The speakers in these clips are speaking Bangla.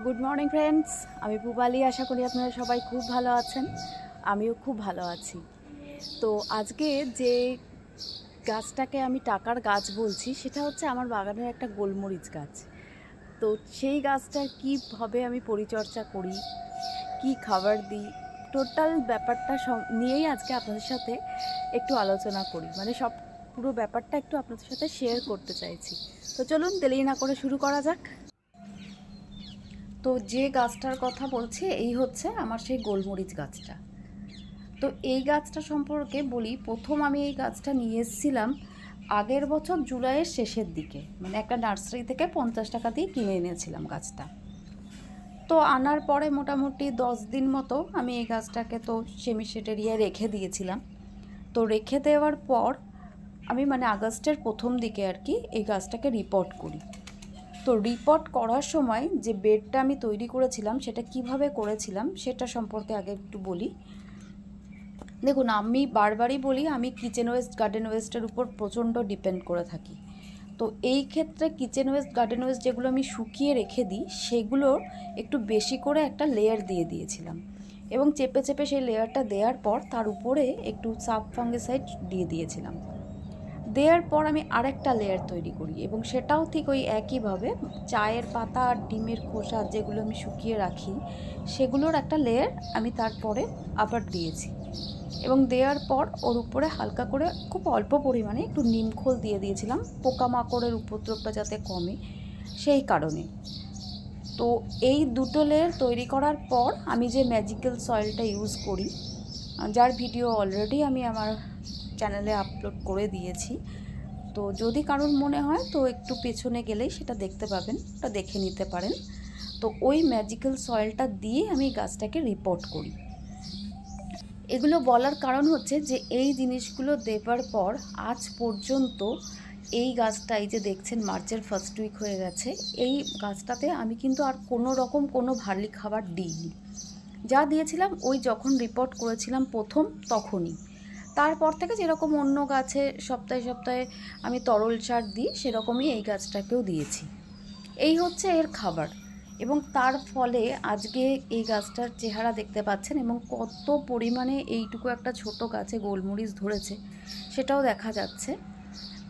গুড মর্নিং ফ্রেন্ডস, আমি পূবালি। আশা করি আপনারা সবাই খুব ভালো আছেন, আমিও খুব ভালো আছি। তো আজকে যে গাছটাকে আমি টাকার গাছ বলছি সেটা হচ্ছে আমার বাগানের একটা গোলমরিচ গাছ। তো সেই গাছটার কীভাবে আমি পরিচর্যা করি, কি খাবার দিই, টোটাল ব্যাপারটা সব নিয়েই আজকে আপনাদের সাথে একটু আলোচনা করি, মানে সব পুরো ব্যাপারটা একটু আপনাদের সাথে শেয়ার করতে চাইছি। তো চলুন দেরি না করে শুরু করা যাক। তো যে গাছটার কথা বলছি এই হচ্ছে আমার সেই গোলমরিচ গাছটা। তো এই গাছটা সম্পর্কে বলি, প্রথম আমি এই গাছটা নিয়ে এসেছিলাম আগের বছর জুলাইয়ের শেষের দিকে, মানে একটা নার্সারি থেকে 50 টাকা দিয়ে কিনে এনেছিলাম গাছটা। তো আনার পরে মোটামুটি 10 দিন মতো আমি এই গাছটাকে তো সেমিশেড এরিয়ায় রেখে দিয়েছিলাম। তো রেখে দেওয়ার পর আমি মানে আগস্টের প্রথম দিকে আর কি এই গাছটাকে রিপোর্ট করি। তো রিপোর্ট করার সময় যে বেডটা আমি তৈরি করেছিলাম সেটা কিভাবে করেছিলাম সেটা সম্পর্কে আগে একটু বলি। দেখুন, আমি বারবারই বলি আমি কিচেন ওয়েস্ট, গার্ডেন ওয়েস্টের উপর প্রচণ্ড ডিপেন্ড করে থাকি। তো এই ক্ষেত্রে কিচেন ওয়েস্ট, গার্ডেন ওয়েস্ট যেগুলো আমি শুকিয়ে রেখে দিই সেগুলোর একটু বেশি করে একটা লেয়ার দিয়ে দিয়েছিলাম, এবং চেপে চেপে সেই লেয়ারটা দেওয়ার পর তার উপরে একটু সাব ফাঙ্গিসাইড দিয়ে দিয়েছিলাম। দেওয়ার পর আমি আরেকটা লেয়ার তৈরি করি, এবং সেটাও ঠিক ওই একইভাবে চায়ের পাতা আর ডিমের খোসা যেগুলো আমি শুকিয়ে রাখি সেগুলোর একটা লেয়ার আমি তারপরে আবার দিয়েছি। এবং দেওয়ার পর ওর উপরে হালকা করে খুব অল্প পরিমাণে একটু নিমখোল দিয়ে দিয়েছিলাম, পোকামাকড়ের উপদ্রবটা যাতে কমে সেই কারণে। তো এই দুটো লেয়ার তৈরি করার পর আমি যে ম্যাজিক্যাল সয়েলটা ইউজ করি, যার ভিডিও অলরেডি আমি আমার চ্যানেলে আপলোড করে দিয়েছি, তো যদি কারোর মনে হয় তো একটু পেছনে গেলেই সেটা দেখতে পাবেন, ওটা দেখে নিতে পারেন। তো ওই ম্যাজিক্যাল সয়েলটা দিয়ে আমি গাছটাকে রিপোর্ট করি। এগুলো বলার কারণ হচ্ছে যে এই জিনিসগুলো দেবার পর আজ পর্যন্ত এই গাছটা, এই যে দেখছেন মার্চের ফার্স্ট উইক হয়ে গেছে, এই গাছটাতে আমি কিন্তু আর কোনো রকম কোনো ভারী খাবার দিইনি। যা দিয়েছিলাম ওই যখন রিপোর্ট করেছিলাম প্রথম তখনই। তারপর থেকে যেরকম অন্য গাছে সপ্তাহে সপ্তাহে আমি তরল সার দিই সেরকমই এই গাছটাকেও দিয়েছি। এই হচ্ছে এর খাবার, এবং তার ফলে আজকে এই গাছটার চেহারা দেখতে পাচ্ছেন, এবং কত পরিমাণে এইটুকু একটা ছোট গাছে গোলমরিচ ধরেছে সেটাও দেখা যাচ্ছে।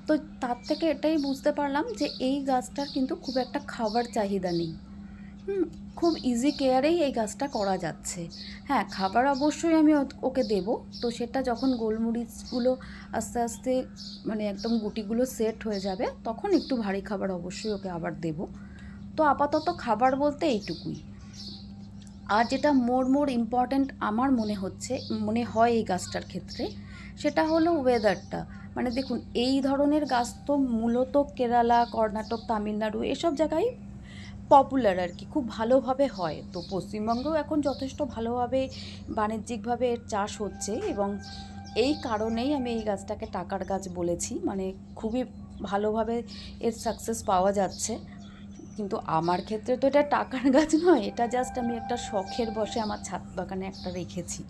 তো তার থেকে এটাই বুঝতে পারলাম যে এই গাছটার কিন্তু খুব একটা খাবার চাহিদা নেই। খুব ইজি কেয়ারেই এই গাছটা করা যাচ্ছে। হ্যাঁ, খাবার অবশ্যই আমি ওকে দেব, তো সেটা যখন গোলমরিচগুলো আস্তে আস্তে মানে একদম গুটিগুলো সেট হয়ে যাবে তখন একটু ভারী খাবার অবশ্যই ওকে আবার দেব। তো আপাতত খাবার বলতে এইটুকুই। আর যেটা মোর ইম্পর্ট্যান্ট আমার মনে হয় এই গাছটার ক্ষেত্রে, সেটা হলো ওয়েদারটা। মানে দেখুন, এই ধরনের গাছ তো মূলত কেরালা, কর্ণাটক, তামিলনাড়ু এসব জায়গায় পপুলার আর কি, খুব ভালোভাবে হয়। তো পশ্চিমবঙ্গেও এখন যথেষ্ট ভালোভাবে বাণিজ্যিকভাবে এর চাষ হচ্ছে, এবং এই কারণেই আমি এই গাছটাকে টাকার গাছ বলেছি, মানে খুবই ভালোভাবে এর সাকসেস পাওয়া যাচ্ছে। কিন্তু আমার ক্ষেত্রে তো এটা টাকার গাছ নয়, এটা জাস্ট আমি একটা শখের বশে আমার ছাদ বাগানে একটা রেখেছি।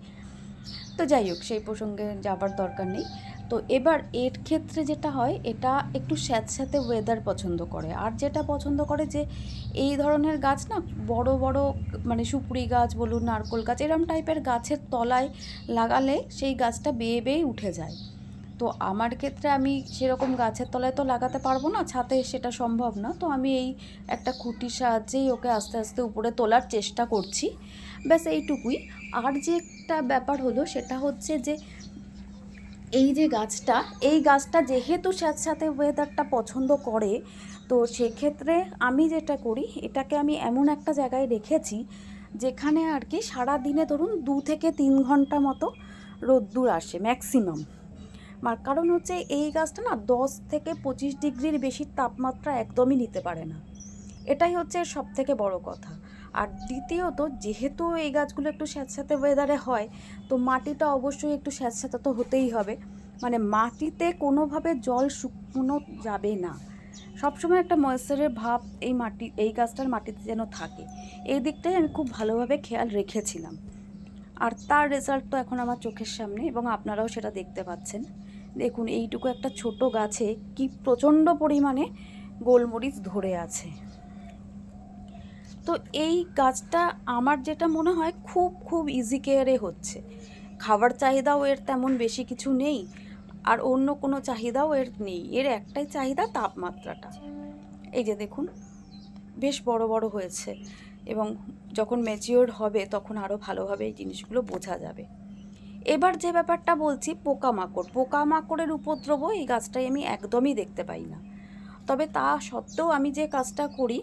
তো যাই হোক, সেই প্রসঙ্গে যাবার দরকার নেই। তো এবার এর ক্ষেত্রে যেটা হয়, এটা একটু স্যাঁতস্যাঁতে ওয়েদার পছন্দ করে, আর যেটা পছন্দ করে যে এই ধরনের গাছ না বড় বড় মানে সুপুরি গাছ বলুন, নারকোল গাছ, এরম টাইপের গাছের তলায় লাগালে সেই গাছটা বেয়ে বেয়ে উঠে যায়। তো আমার ক্ষেত্রে আমি সেরকম গাছের তলায় তো লাগাতে পারবো না, ছাদে সেটা সম্ভব না। তো আমি এই একটা খুঁটির সাহায্যেই ওকে আস্তে আস্তে উপরে তোলার চেষ্টা করছি, ব্যাস এইটুকুই। আর যে একটা ব্যাপার হলো সেটা হচ্ছে যে এই যে গাছটা, এই গাছটা যেহেতু স্যাঁতস্যাঁতে ওয়েদারটা পছন্দ করে, তো সেক্ষেত্রে আমি যেটা করি, এটাকে আমি এমন একটা জায়গায় রেখেছি যেখানে আর কি সারাদিনে ধরুন 2 থেকে 3 ঘন্টা মতো রোদ্দুর আসে ম্যাক্সিমাম। কারণ হচ্ছে এই গাছটা না 10 থেকে 25 ডিগ্রির বেশি তাপমাত্রা একদমই নিতে পারে না, এটাই হচ্ছে সব থেকে বড় কথা। আর দ্বিতীয়ত, যেহেতু এই গাছগুলো একটু স্যাঁতস্যাঁতে ওয়েদারে হয়, তো মাটিটা অবশ্যই একটু স্যাঁতস্যাঁতে তো হতেই হবে, মানে মাটিতে কোনোভাবে জল শুকনো যাবে না, সবসময় একটা ময়েশ্চারের ভাব এই গাছটার মাটিতে যেন থাকে, এই দিকটাই আমি খুব ভালোভাবে খেয়াল রেখেছিলাম। আর তার রেজাল্ট তো এখন আমার চোখের সামনে, এবং আপনারাও সেটা দেখতে পাচ্ছেন। দেখুন, এইটুকু একটা ছোট গাছে কি প্রচণ্ড পরিমাণে গোলমরিচ ধরে আছে। তো এই গাছটা আমার যেটা মনে হয় খুব খুব ইজি কেয়ারে হচ্ছে। খাবার চাহিদাও এর তেমন বেশি কিছু নেই, আর অন্য কোনো চাহিদাও এর নেই। এর একটাই চাহিদা তাপমাত্রাটা। এই যে দেখুন, বেশ বড় বড় হয়েছে, এবং যখন ম্যাচিওর হবে তখন আরও ভালোভাবে এই জিনিসগুলো বোঝা যাবে। এবার যে ব্যাপারটা বলছি, পোকামাকড়ের উপদ্রব এই গাছটায় আমি একদমই দেখতে পাই না। তবে তা সত্ত্বেও আমি যে কাজটা করি,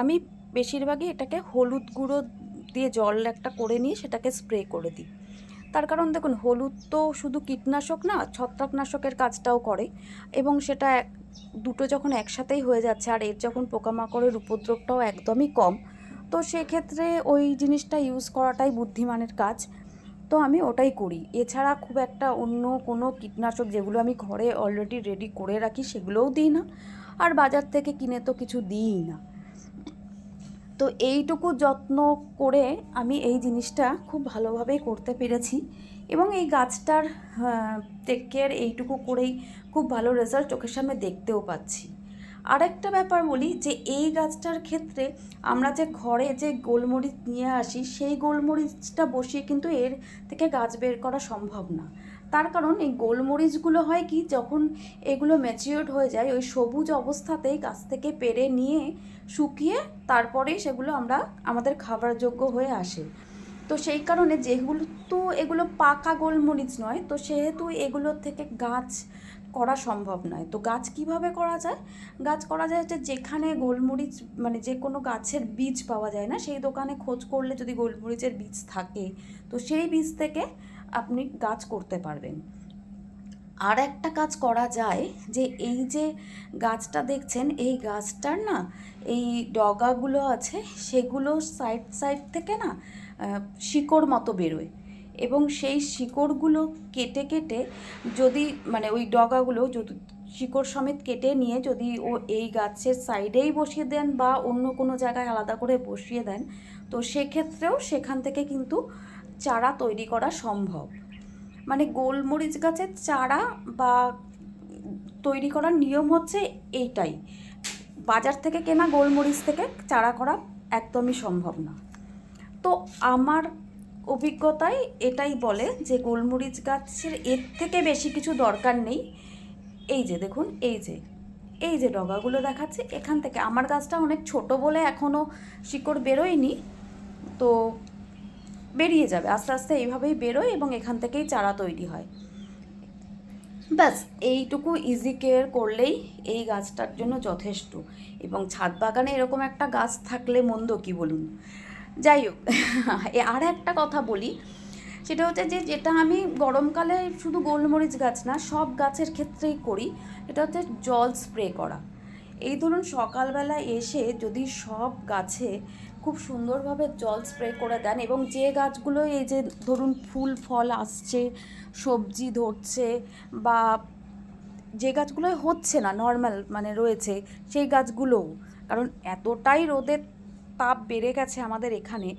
আমি বেশিরভাগই এটাকে হলুদ গুঁড়ো দিয়ে জল একটা করে নিয়ে সেটাকে স্প্রে করে দিই। তার কারণ দেখুন, হলুদ তো শুধু কীটনাশক না, ছত্রাকনাশকের কাজটাও করে, এবং সেটা দুটো যখন একসাথেই হয়ে যাচ্ছে, আর এর যখন পোকামাকড়ের উপদ্রবটাও একদমই কম, তো সেক্ষেত্রে ওই জিনিসটা ইউজ করাটাই বুদ্ধিমানের কাজ। তো আমি ওটাই করি। এছাড়া খুব একটা অন্য কোনো কীটনাশক, যেগুলো আমি ঘরে অলরেডি রেডি করে রাখি, সেগুলোও দিই না, আর বাজার থেকে কিনে তো কিছু দিই না। তো এইটুকু যত্ন করে আমি এই জিনিসটা খুব ভালোভাবেই করতে পেরেছি, এবং এই গাছটার টেক কেয়ার এইটুকু করেই খুব ভালো রেজাল্ট চোখের সামনে দেখতেও পাচ্ছি। আরেকটা ব্যাপার বলি, যে এই গাছটার ক্ষেত্রে আমরা যে ঘরে যে গোলমরিচ নিয়ে আসি, সেই গোলমরিচটা বসিয়ে কিন্তু এর থেকে গাছ বের করা সম্ভব না। তার কারণ এই গোলমরিচগুলো হয় কি, যখন এগুলো ম্যাচিওর্ড হয়ে যায়, ওই সবুজ অবস্থাতেই গাছ থেকে পেড়ে নিয়ে শুকিয়ে তারপরেই সেগুলো আমাদের খাবার যোগ্য হয়ে আসে। তো সেই কারণে যেহেতু এগুলো পাকা গোলমরিচ নয়, তো সেহেতু এগুলোর থেকে গাছ করা সম্ভব নয়। তো গাছ কিভাবে করা যায়? গাছ করা যায় যে যেখানে গোলমরিচ, মানে যে কোনো গাছের বীজ পাওয়া যায় না, সেই দোকানে খোঁজ করলে যদি গোলমরিচের বীজ থাকে, তো সেই বীজ থেকে আপনি গাছ করতে পারবেন। আর একটা কাজ করা যায়, যে এই যে গাছটা দেখছেন, এই গাছটার না এই ডগাগুলো আছে, সেগুলো সাইড সাইড থেকে না শিকড় মতো বেরোয়, এবং সেই শিকড়গুলো কেটে কেটে যদি, মানে ওই ডগাগুলো যদি শিকড় সমেত কেটে নিয়ে যদি এই গাছের সাইডেই বসিয়ে দেন বা অন্য কোনো জায়গায় আলাদা করে বসিয়ে দেন, তো সেক্ষেত্রেও সেখান থেকে কিন্তু চারা তৈরি করা সম্ভব। মানে গোলমরিচ গাছের চারা বা তৈরি করার নিয়ম হচ্ছে এইটাই। বাজার থেকে কেনা গোলমরিচ থেকে চারা করা একদমই সম্ভব না। তো আমার অভিজ্ঞতায় এটাই বলে যে গোলমরিচ গাছের এর থেকে বেশি কিছু দরকার নেই। এই যে দেখুন, এই যে ডগাগুলো দেখাচ্ছে, এখান থেকে, আমার গাছটা অনেক ছোট বলে এখনও শিকড় বেরোয়নি, তো বেরিয়ে যাবে আস্তে আস্তে, এইভাবেই বেরোয় এবং এখান থেকেই চারা তৈরি হয়। ব্যাস এইটুকু ইজি কেয়ার করলেই এই গাছটার জন্য যথেষ্ট। এবং ছাদ বাগানে এরকম একটা গাছ থাকলে মন্দ কি বলুন। যাই হোক, আর একটা কথা বলি, সেটা হচ্ছে যে যেটা আমি গরমকালে শুধু গোলমরিচ গাছ না, সব গাছের ক্ষেত্রেই করি, এটা হচ্ছে জল স্প্রে করা। এই ধরুন সকালবেলা এসে যদি সব গাছে খুব সুন্দরভাবে জল স্প্রে করে দেন, এবং যে গাছগুলো এই যে ধরুন ফুল ফল আসছে, সবজি ধরছে, বা যে গাছগুলো হচ্ছে না, নর্মাল মানে রয়েছে, সেই গাছগুলোও, কারণ এতটাই রোদের তাপ বেড়ে গেছে আমাদের এখানে,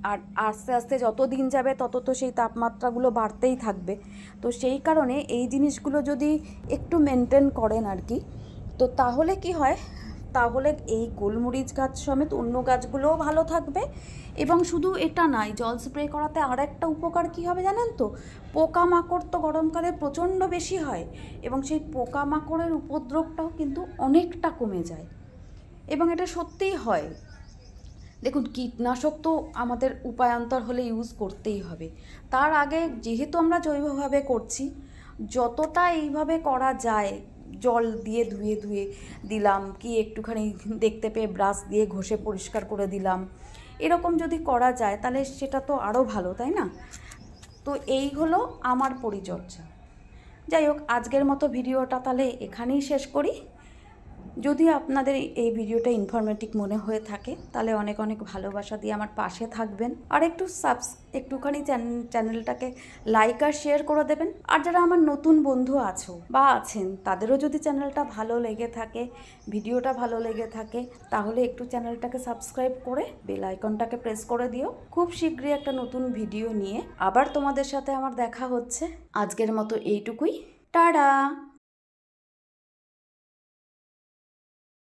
আর আস্তে আস্তে যত দিন যাবে তত তো সেই তাপমাত্রাগুলো বাড়তেই থাকবে। তো সেই কারণে এই জিনিসগুলো যদি একটু মেনটেন করেন আর কি, তো তাহলে কি হয়, তাহলে এই গোলমরিচ গাছ সমেত অন্য গাছগুলোও ভালো থাকবে। এবং শুধু এটা নয়, জল স্প্রে করাতে আর একটা উপকার কী হবে জানেন তো, পোকামাকড় তো গরমকালে প্রচণ্ড বেশি হয়, এবং সেই পোকামাকড়ের উপদ্রবটাও কিন্তু অনেকটা কমে যায়, এবং এটা সত্যিই হয়। দেখুন, কীটনাশক তো আমাদের উপায়ান্তর হলে ইউজ করতেই হবে। তার আগে যেহেতু আমরা জৈবভাবে করছি, যতটা এইভাবে করা যায়, জল দিয়ে ধুয়ে ধুয়ে দিলাম, কি একটুখানি দেখতে পেয়ে ব্রাশ দিয়ে ঘষে পরিষ্কার করে দিলাম, এরকম যদি করা যায় তাহলে সেটা তো আরও ভালো, তাই না? তো এই হলো আমার পরিচর্যা। যাই হোক, আজকের মতো ভিডিওটা তাহলে এখানেই শেষ করি। যদি আপনাদের এই ভিডিওটা ইনফরমেটিভ মনে হয়ে থাকে, তাহলে অনেক অনেক ভালোবাসা দিয়ে আমার পাশে থাকবেন, আর একটুখানি চ্যানেলটাকে লাইক আর শেয়ার করে দেবেন। আর যারা আমার নতুন বন্ধু আছো বা আছেন, তাদেরও যদি চ্যানেলটা ভালো লেগে থাকে, ভিডিওটা ভালো লেগে থাকে, তাহলে একটু চ্যানেলটাকে সাবস্ক্রাইব করে বেল আইকনটাকে প্রেস করে দিও। খুব শীঘ্রই একটা নতুন ভিডিও নিয়ে আবার তোমাদের সাথে আমার দেখা হচ্ছে। আজকের মতো এইটুকুই, টাটা।